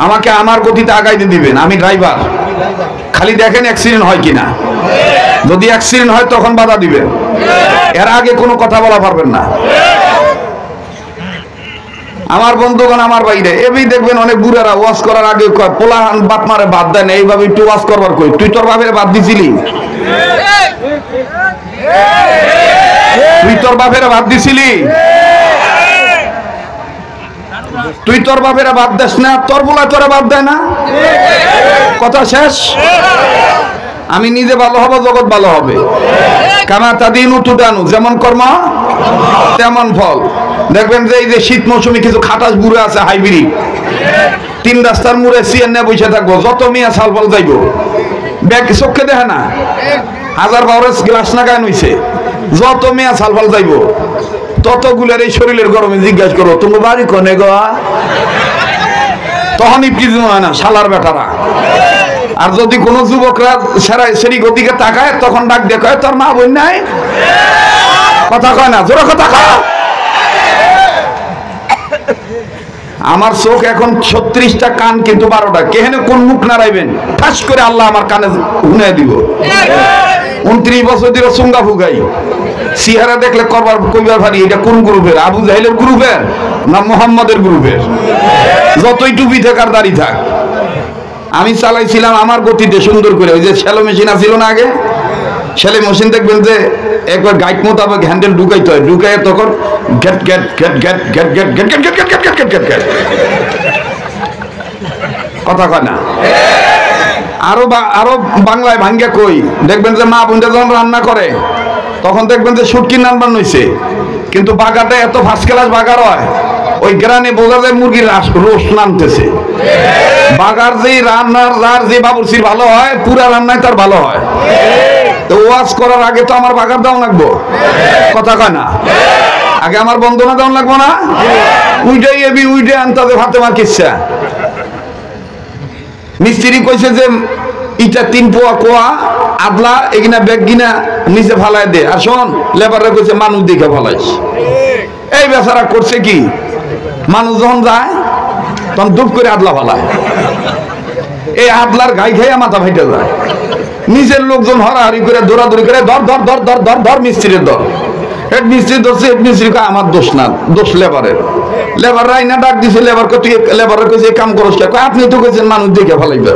আমাকে আমার গতিতে আগাইতে দিবেন, আমি ড্রাইভার। খালি দেখেন অ্যাক্সিডেন্ট হয় কিনা, যদি অ্যাক্সিডেন্ট হয় তখন বাধা দিবেন, এর আগে কোনো কথা বলা পারবেন না। আমার বন্ধুগণ, আমার বাইরে এমনি দেখবেন অনেক বুড়ারা ওয়াজ করার আগে কয়, পোলা বাপ মারে বাদ দেয় না, এইভাবে একটু ওয়াজ করবার কই। তুই তোর বাপের বাদ দিছিলি? তুই তোর বাপের বাদ দিছিলি? তুই তোর বাপেরা বাদ দেস না, তোর বলা তোরা বাদ দেয় না, কথা শেষ। আমি নিজে ভালো হব, জগৎ ভালো হবে। কামা তাদিনু তুদানু, যেমন কর্ম তেমন ফল। দেখবেন যে এই যে শীত মৌসুমে কিছু খাটাস বুড়ো আছে, হাইব্রিড, 3 রাস্তার মুড়ে সিএন নিয়ে বসে থাকবো, যত মেয়া সাল ফল যাইব, ব্যাগ চোখে দেখে না, 1000 বাউরেস গ্লাস না গায়ে নইছে, যত মেয়া সাল ফল যাইব, ততগুলোর এই শরীরের গরমে জিজ্ঞাসা করো তুমি বাড়ি কোনে গো, তখনই কি হয় না শালার বেটারা। আর যদি কোনো যুবকরা সেরি গতিকে তাকায়, তখন ডাক দিয়ে কয়, তোর মা বোন নাই, কথা কয় না, জোরে কথা কয়। আমার চোখ এখন 36টা, কান কিন্তু 12টা, কেহেনে কোন মুখ নাড়াইবেন ঠাস করে আল্লাহ আমার কানে শুনে দিব। 29 বছর ধরে চুঙ্গা ফুগাই, সিহারা দেখলে করবার কইবার ভারি, এটা কোন গ্রুপের? আবু জাহেলের গ্রুপের না মুহাম্মাদের গ্রুপের? যতই টুপি থাক আর দাড়ি থাক, আমি চালাইছিলাম আমার গতিতে সুন্দর করে। ওই যে শ্যালো মেশিন আছিল না আগে, সেলাই মেশিন দেখবেন যে একবার গাইড মোতাবেক হ্যান্ডেল ঢুকাইতে হয়, ঢুকাইয়ে তখন গ্যাট গ্যাট গ্যাট গ্যাট গ্যাট গ্যাট গ্যাট গ্যাট গ্যাট গ্যাট গ্যাট গ্যাট গ্যাট, কথা কয় না? আরো বাংলায় ভাঙ্গা কই, দেখবেন যে মা বোনটা যখন রান্না করে তখন দেখবেন যে শুটকি নানবান হইছে, কিন্তু বাগাটা এত ফার্স্ট ক্লাস বাগার হয়, ওই গ্রানে বোঝা যায় মুরগির রোস্ট নামতেছে। বাগার যে রান্নার যার যে বাবুর্চির ভালো হয়, পুরা রান্নায় তার ভালো হয়। তো ওয়াজ করার আগে তো আমার বাগার দাও লাগবো, কথা কয় না? আগে আমার বন্ধনা দাও লাগবো না? উইটাই এবি উইটে আনতে ভাতে মার কিচ্ছা। মিস্ত্রি কইছে যে ইটা 3 পোয়া কোয়া আদলা এগিনা ব্যাগ গিনা নিচে ফালাই দে, আর শোন লেবাররা কইছে মানুষ দেখে ফালাইস। এই বেচারা করছে কি, মানুষ যখন যায় তখন দুপ করে আদলা ফালায়, এই আদলার গাই খাইয়া মাথা ফাইটে যায়। নিজের লোকজন হরাহরি করে দৌড়াদৌড়ি করে ধর ধর ধর ধর ধর ধর মিস্ত্রির ধর। হেড মিস্ত্রি ধরছে, হেড মিস্ত্রি কয় আমার দোষ না, দোষ লেবারের। লেবার রাইনা ডাক দিছে, লেবার তুই লেবার কইছে কাম করস কে? কয় আপনি তো কইছেন মানুষ দেখে ফেলাইবে।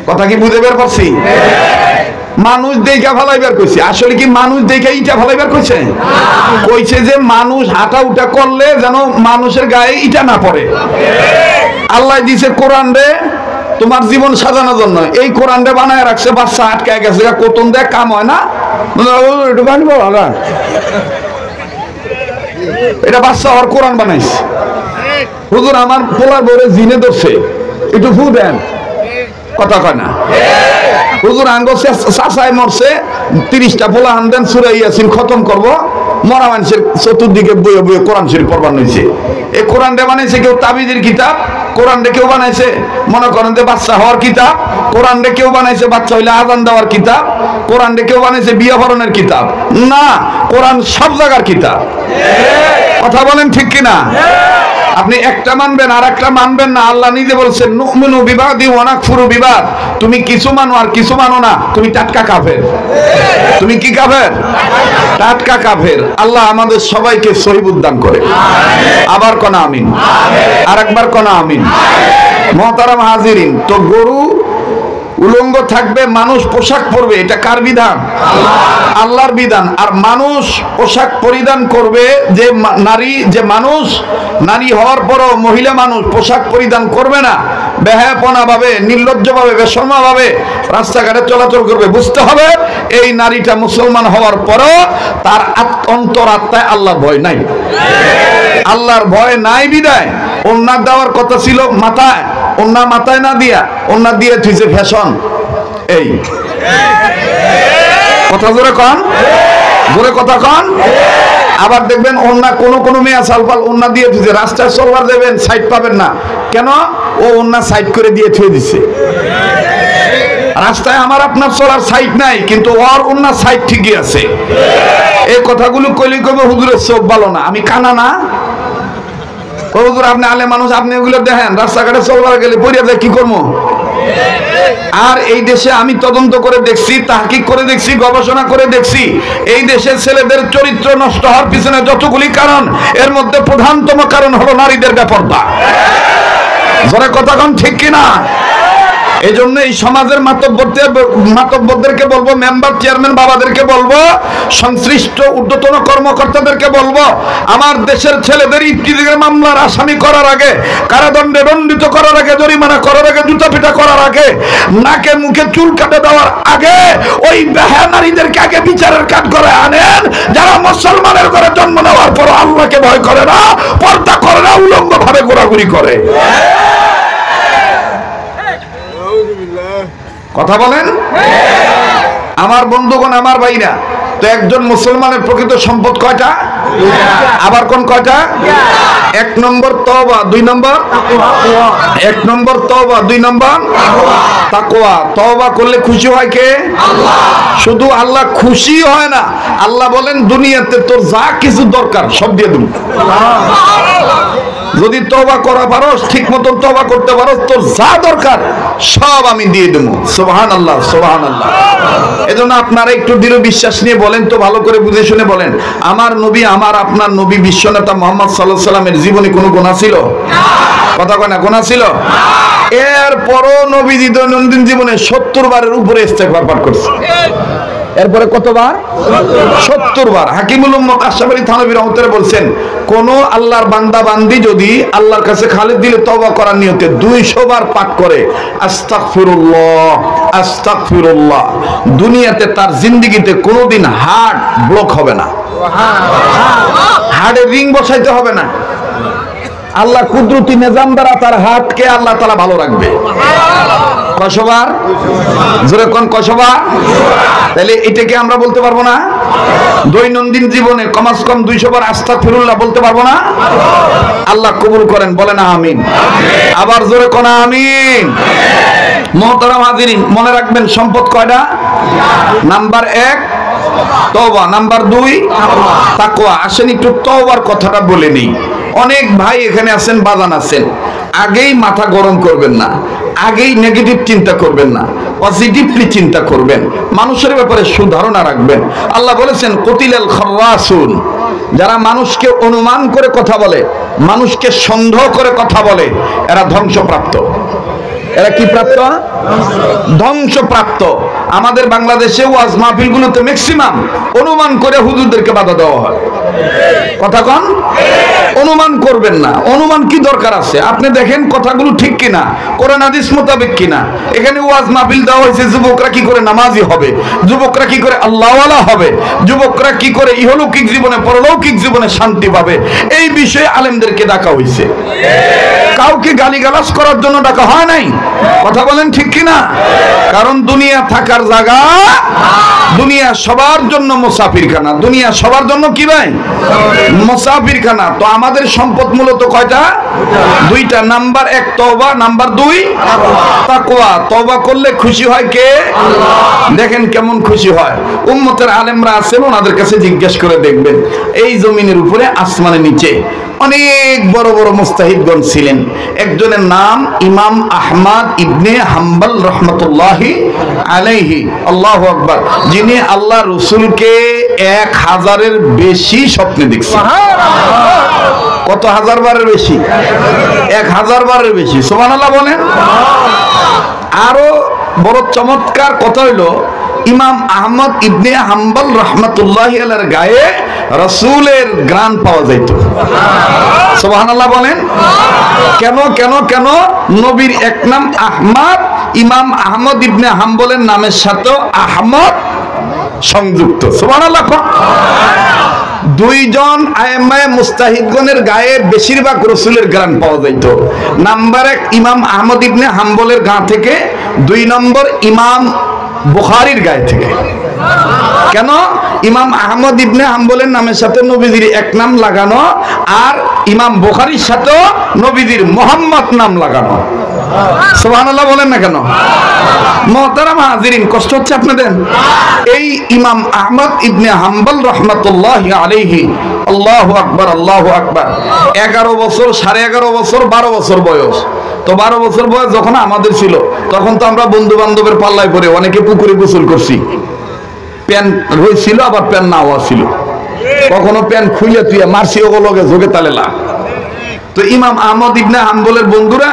কথা কি বুঝে বের পারছি? মানুষ দেখে ফেলাইবার কইছে, আসলে কি মানুষ দেখে ইটা ফেলাইবার কইছে? কইছে যে মানুষ হাঁটা উঠা করলে যেন মানুষের গায়ে ইটা না পড়ে। আল্লাহ দিছে কোরআন রে তোমার জীবন সাজানোর জন্য, এই কোরআন রে বানায় রাখছে, বাচ্চা আটকায় গেছে, কোতন দেয় কাম হয় না, এটা বাচ্চা হওয়ার কোরআন বানাইছে। হুজুর আমার পোলার বউরে জিনে ধরছে, একটু ফু দেন, কথা কয় না? হুজুর আঙ্গ চাচায় মরছে, 30টা পোলা হান দেন, সূরা ইয়াসিন খতম করবো, মরা মানুষের চতুর্দিকে বইয়ে বইয়ে কোরআন শরীফ পড়বার হয়েছে। এই কোরআন রে বানাইছে কেউ তাবিজের কিতাব, কোরআন রে কেউ বানাইছে মনে করেন যে বাচ্চা হওয়ার কিতাব, কোরআন রে কেউ বানাইছে বাচ্চা হইলে আযান দেওয়ার কিতাব, কোরআন রে কেউ বানাইছে বিয়া ভরণের কিতাব। না, কোরআন সব জায়গার কিতাব। কথা বলেন ঠিক কিনা? আপনি একটা মানবেন আর একটা মানবেন না। আল্লাহ নিজে বলছেন নুমিনু বিবাদি ওয়া নাকফুরু বিবাদ। তুমি কিছু মানো আর কিছু মানো না, তুমি টাটকা কাফের। তুমি কি কাফের? টাটকা কাফের। আল্লাহ আমাদের সবাইকে সহিহ উদ্দান করে। আবার কোন আমিন, আরেকবার কোন আমিন। মুহতারাম হাজিরিন, তো গরু উলঙ্গ থাকবে, মানুষ পোশাক পরবে, এটা কার বিধান? আল্লাহর বিধান। আর মানুষ পোশাক পরিধান করবে, যে নারী, যে মানুষ নারী হওয়ার পরও মহিলা মানুষ পোশাক পরিধান করবে না, বেহায়াপনা ভাবে, নির্লজ্জ ভাবে, বেশরমা ভাবে রাস্তাঘাটে চলাচল করবে। বুঝতে হবে এই নারীটা মুসলমান হওয়ার পরও তার অন্তরাত্মায় আল্লাহর ভয় নাই। আল্লাহর ভয় নাই বিদায় ওন্না দেওয়ার কথা ছিল মাথায়, ওন্না মাথায় না দিয়া ওন্না দিয়ে থুইছে ফ্যাশন। এই কথা জোরে কন, জোরে কথা কন। আবার দেখবেন ওন্না কোন মেয়ে সালফাল ওন্না দিয়ে থুইছে, রাস্তায় চলবার দেবেন সাইড পাবেন না, কেন? ও ওন্না সাইড করে দিয়ে থুয়ে দিছে। রাস্তায় আমার আপনার চলার সাইড নাই, কিন্তু ওর ওন্না সাইড ঠিকই আছে। এই কথাগুলো কইলে কইবে হুজুরের চোখ ভালো না, আমি কানা না? হুজুর আপনি আলে মানুষ, আপনি এগুলো দেখেন রাস্তাঘাটে চলবার গেলে পড়িয়া যায়, কি করবো? আর এই দেশে আমি তদন্ত করে দেখছি, তাহকিক করে দেখছি, গবেষণা করে দেখছি, এই দেশের ছেলেদের চরিত্র নষ্ট হওয়ার পিছনে যতগুলি কারণ, এর মধ্যে প্রধানতম কারণ হলো নারীদের বেপরদা। যারা কথা কন ঠিক কিনা? এই জন্য এই সমাজের মাতব্বরদেরকে বলবো, মেম্বার চেয়ারম্যান বাবাদেরকে বলবো, সংশ্লিষ্ট ঊর্ধ্বতন কর্মকর্তাদেরকে বলবো, আমার দেশের ছেলেদের ইফতিজিকের মামলার আসামি করার আগে, কারাদণ্ডে দণ্ডিত করার আগে, জরিমানা করার আগে, জুতা পিটা করার আগে, নাকে মুখে চুল কাটে দেওয়ার আগে ওই বেহায়া নারীদেরকে আগে বিচারের কাঠ করে আনেন, যারা মুসলমানের ঘরে জন্ম নেওয়ার পর আল্লাহকে ভয় করে না, পর্দা করে না, উলঙ্গ ভাবে ঘোরাঘুরি করে। কথা বলেন আমার বন্ধুগণ, আমার ভাইরা। তো একজন মুসলমানের প্রকৃত সম্পদ কয়টা? আবার কোন কয়টা? 1 নম্বর তওবা, 2 নম্বর 1 নম্বর তওবা, 2 নম্বর তাকওয়া। তওবা করলে খুশি হয় কে? আল্লাহ। শুধু আল্লাহ খুশি হয় না, আল্লাহ বলেন দুনিয়াতে তোর যা কিছু দরকার সব দিয়ে দেব। যদি তওবা করা পারোস, ঠিক মতন তওবা করতে পারোস, তোর যা দরকার সব আমি দিয়ে দেবো। সুবহানাল্লাহ, সুবহানাল্লাহ। এজন্য আপনারা একটু দৃঢ় বিশ্বাস নিয়ে বলেন তো, ভালো করে বুঝে শুনে বলেন, আমার নবী, আমার আপনার নবী বিশ্বনেতা মুহাম্মদ সাল্লাল্লাহু আলাইহি ওয়াসাল্লামের জীবনে কোনো গুনাহ ছিল? কথা কয় না, গুনাহ ছিল? এরপরও নবীজি দৈনন্দিন জীবনে 70 বারের উপরে ইস্তেগফার পাঠ করছে। এরপরে কতবার? 70 বার। হাকিমুল উম্মত আশরাফ আলী থানভী রাহমাতুল্লাহ বলছেন, কোন আল্লাহর বান্দা বান্দি যদি আল্লাহর কাছে খালেদ দিলে তওবা করার নিয়তে 200 বার পাঠ করে আস্তাগফিরুল্লাহ আস্তাগফিরুল্লাহ, দুনিয়াতে তার জিন্দেগিতে কোনোদিন হার্ট ব্লক হবে না, হার্টে রিং বসাইতে হবে না। আল্লাহ কুদরতি নিজাম দ্বারা তার হার্টকে আল্লাহ তাআলা ভালো রাখবে। কয়শবার? জোরে কোন কয়শবার? তাহলে এটাকে আমরা বলতে পারবো না? দৈনন্দিন জীবনে কমাস কম 200 বার আস্তাগফিরুল্লাহ বলতে পারবো না? আল্লাহ কবুল করেন, বলেন আমিন। আবার জোরে কোন আমিন। মুহতারাম হাজিরিন, মনে রাখবেন সম্পদ কয়টা? নাম্বার 1 তওবা, নাম্বার 2 তাকওয়া। আসেন একটু তওবার কথাটা বলে নিই। অনেক ভাই এখানে আছেন, বাজান আছেন, আগেই মাথা গরম করবেন না, আগেই নেগেটিভ চিন্তা করবেন না, পজিটিভলি চিন্তা করবেন, মানুষের ব্যাপারে সুধারণা রাখবেন। আল্লাহ বলেছেন কুতিলাল খাররাসুন, যারা মানুষকে অনুমান করে কথা বলে, মানুষকে সন্দেহ করে কথা বলে, এরা ধ্বংসপ্রাপ্ত। এরা কি প্রাপ্ত? ধ্বংসপ্রাপ্ত। আমাদের বাংলাদেশে ওয়াজ মাহফিলগুলোতে ম্যাক্সিমাম অনুমান করে হুজুরদেরকে বাধা দেওয়া হয়। কথা কন, অনুমান করবেন না। অনুমান কি দরকার আছে? আপনি দেখেন কথাগুলো ঠিক কিনা, কোরআন হাদিস মোতাবেক কিনা। এখানে ওয়াজ মাহফিল দেওয়া হয়েছে যুবকরা কি করে নামাজি হবে, যুবকরা কি করে আল্লাহওয়ালা হবে, যুবকরা কি করে ইহলৌকিক জীবনে পরলৌকিক জীবনে শান্তি পাবে, এই বিষয়ে আলেমদেরকে ডাকা হয়েছে। কাউকে গালিগালাজ করার জন্য ডাকা হয় নাই। কথা বলেন ঠিক কিনা? কারণ দুনিয়া থাকার জায়গা, দুনিয়া সবার জন্য মুসাফিরখানা। দুনিয়া সবার জন্য কি ভাই? মুসাফিরখানা। তো আমাদের সম্পদ মূলত কয়টা? 2টা। নাম্বার 1 তওবা, নাম্বার 2 তাকওয়া। তওবা করলে খুশি হয় কে? আল্লাহ। দেখেন কেমন খুশি হয়। উম্মতের আলেমরা আছেন, ওনাদের কাছে জিজ্ঞেস করে দেখবেন। এই জমিনের উপরে আসমানের নিচে অনেক বড় বড় মুস্তাহিদগণ ছিলেন। একজনের নাম ইমাম আহমদ ইবনে হাম্বল রাহমাতুল্লাহি আলাইহি, আল্লাহু আকবার, যিনি আল্লাহ রাসূলকে 1000-এর বেশি স্বপ্নে দেখছেন। কত হাজার বারের বেশি? 1000 বারের বেশি। সুবহানাল্লাহ বলেন। আরো বড় চমৎকার কথা হইলো, ইমাম আহমদ ইবনে হাম্বল রাহমাতুল্লাহি আলাইহির গায়ে রাসূলের ঘ্রাণ পাওয়া যাইত। সুবহানাল্লাহ বলেন। কেন কেন কেন? নবীর এক নাম আহমদ, ইমাম আহমদ ইবনে হাম্বলের নামের সাথে আহমদ সংযুক্ত। সুবহানাল্লাহ। দুইজন আয়েম্মায়ে মুস্তাহিদগণের গায়ে বেশিরভাগ রাসূলের ঘ্রাণ পাওয়া যাইত। নাম্বার 1 ইমাম আহমদ ইবনে হাম্বলের গা থেকে, 2 নম্বর ইমাম বুখারীর গায়ে থেকে। কেন? ইমাম আহমদ ইবনে হাম্বলের নামের সাথে নবীজির এক নাম লাগানো, আর ইমাম বুখারীর সাথে নবীজির মুহাম্মদ নাম লাগানো। সুবহানাল্লাহ বলেন না কেন? মুহতারাম হাজিরিন, কষ্ট হচ্ছে আপনাদের? এই ইমাম আহমদ ইবনে হাম্বল রাহমাতুল্লাহি আলাইহি, আল্লাহু আকবার আল্লাহু আকবার, 11 বছর, 11.5 বছর, 12 বছর বয়স। তো 12 বছর বয়স যখন আমাদের ছিল, তখন তো আমরা বন্ধু বান্ধবের পাল্লায় পড়ে অনেকে পুকুরে গোসল করছি। প্যান্ট হয়েছিল, আবার প্যান্ট নাও ছিল, কখনো প্যান্ট খুলে তুই মারছি ওগুলোকে যোগে তালেলা। তো ইমাম আহমদ ইবনে হাম্বলের বন্ধুরা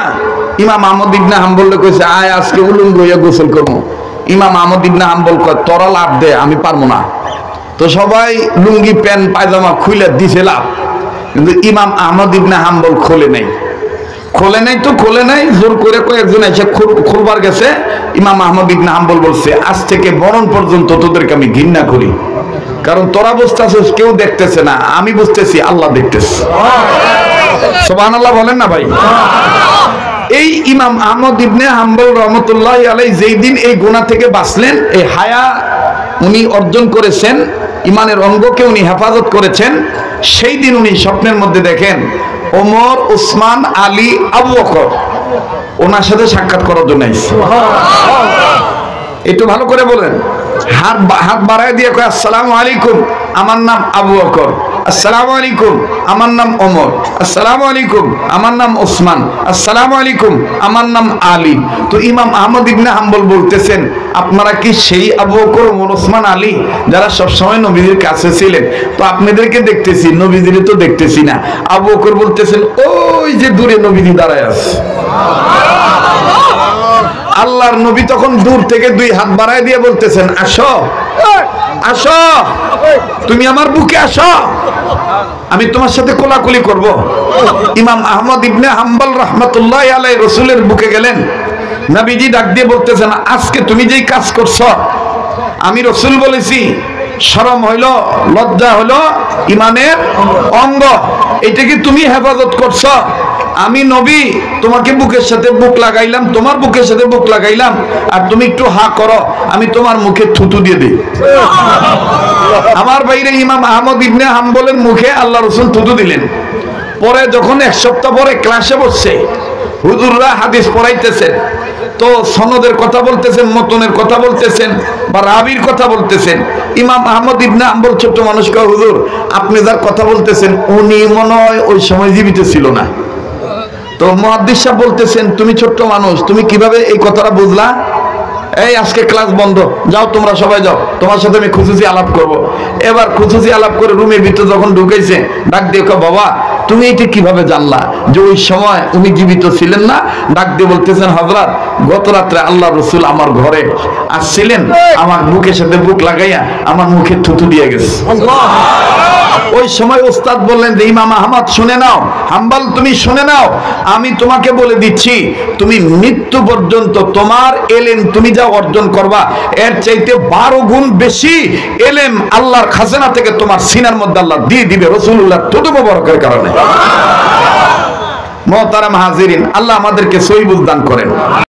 ইমাম আহমদ ইবনে হাম্বলকে কইছে, আয় আজকে উলুঙ্গ হইয়া গোসল করবো। ইমাম আহমদ ইবনে হাম্বল কয়, তোরা লাভ দে, আমি পারবো না। তো সবাই লুঙ্গি প্যান্ট পায়জামা খুলে দিছে লাভ, কিন্তু ইমাম আহমদ ইবনে হাম্বল খোলে নাই। খোলে নাই তো খোলে নাই, জোর করে কয়েকজন এসে খুলবার গেছে। ইমাম আহমদ ইবনে হাম্বল বলছে, আজ থেকে মরণ পর্যন্ত তোদেরকে আমি ঘৃণা করি, কারণ তোরা বুঝতেছিস কেউ দেখতেছে না, আমি বুঝতেছি আল্লাহ দেখতেছে। সুবহানাল্লাহ বলেন না ভাই? এই ইমাম আহমদ ইবনে হাম্বল রহমতুল্লাহি আলাইহি যেই দিন এই গুনাহ থেকে বাঁচলেন, এই হায়া উনি অর্জন করেছেন, ইমানের অঙ্গকে উনি হেফাজত করেছেন, সেই দিন উনি স্বপ্নের মধ্যে দেখেন ওমর, উসমান, আলী, আবু বকর ওনার সাথে সাক্ষাৎ করার জন্য আইছে। একটু ভালো করে বলেন। হাত বাড়ায় দিয়ে কয়, আসসালামু আলাইকুম, আমার নাম আবু বকর। আসসালামু আলাইকুম, আমার নাম ওমর। আসসালামু আলাইকুম, আমার নাম ওসমান। আসসালামু আলাইকুম, আমার নাম আলী। তো ইমাম আহমদ ইবনে হাম্বল বলতেছেন, আপনারা কি সেই আবু বকর, ওমর, ওসমান, আলী যারা সবসময় নবীজির কাছে ছিলেন? তো আপনাদেরকে দেখতেছি, নবীজিরে তো দেখতেছি না। আবু বকর বলতেছেন, ওই যে দূরে নবীজি দাঁড়ায় আছে। আল্লাহর নবী তখন দূর থেকে দুই হাত বাড়ায় দিয়ে বলতেছেন, আসো আসো, তুমি আমার বুকে আসো, আমি তোমার সাথে কোলাকুলি করব। ইমাম আহমদ ইবনে হাম্বল রাহমাতুল্লাহি আলাইহি রাসূলের বুকে গেলেন। নবীজি ডাক দিয়ে বলতেছেন, আজকে তুমি যেই কাজ করছো, আমি রাসূল বলেছি শরম হইল, লজ্জা হলো ইমানের অঙ্গ, এটা কি তুমি হেফাজত করছো? আমি নবী তোমাকে বুকের সাথে বুক লাগাইলাম, তোমার বুকের সাথে বুক লাগাইলাম, আর তুমি একটু হা করো, আমি তোমার মুখে থুতু দিয়ে দিই। আমার বাইরে ইমাম আহমদ ইবনে হাম্বলের মুখে আল্লাহ রাসূল থুতু দিলেন। পরে যখন এক সপ্তাহ পরে ক্লাসে বসছে, হুজুররা হাদিস পড়াইতেছেন, তো সনদের কথা বলতেছেন, মতনের কথা বলতেছেন, বা রাবির কথা বলতেছেন। ইমাম আহমদ ইবনে হাম্বল ছোট্ট মানুষ কয়, হুজুর আপনি যার কথা বলতেছেন উনি মনে হয় ওই সময় জীবিত ছিল না। তো মুহাদ্দিস সাহেব বলতেছেন, তুমি ছোট্ট মানুষ, তুমি কিভাবে এই কথাটা বুঝলা? এই আজকে ক্লাস বন্ধ, যাও তোমরা সবাই যাও, তোমার সাথে আমি খুশুসি আলাপ করব। এবার খুশুসি আলাপ করে রুমের ভিতরে যখন ঢুকেছে, ডাক দিয়ে কয়, বাবা তুমি এটা কিভাবে জানলা যে ওই সময় উনি জীবিত ছিলেন না? ডাক দিয়ে বলতেছেন, হযরত গত রাত্রে আল্লাহ রাসূল আমার ঘরে আসছিলেন, আমার বুকের সাথে বুক লাগাইয়া আমার মুখে থুতু দিয়ে গেছে। ওই সময় ওস্তাদ বললেন যে, ইমাম আহমদ শুনে নাও, হাম্বল তুমি শুনে নাও, আমি তোমাকে বলে দিচ্ছি, তুমি মৃত্যু পর্যন্ত তোমার এলেম তুমি যা অর্জন করবা, এর চাইতে 12 গুণ বেশি এলেম আল্লাহর খাজানা থেকে তোমার সিনার মধ্যে আল্লাহ দিয়ে দিবে রাসূলুল্লাহর থুতু মোবারকের কারণে। মুহতারাম হাজিরিন, আল্লাহ আমাদেরকে সহিহ বুঝ দান করেন।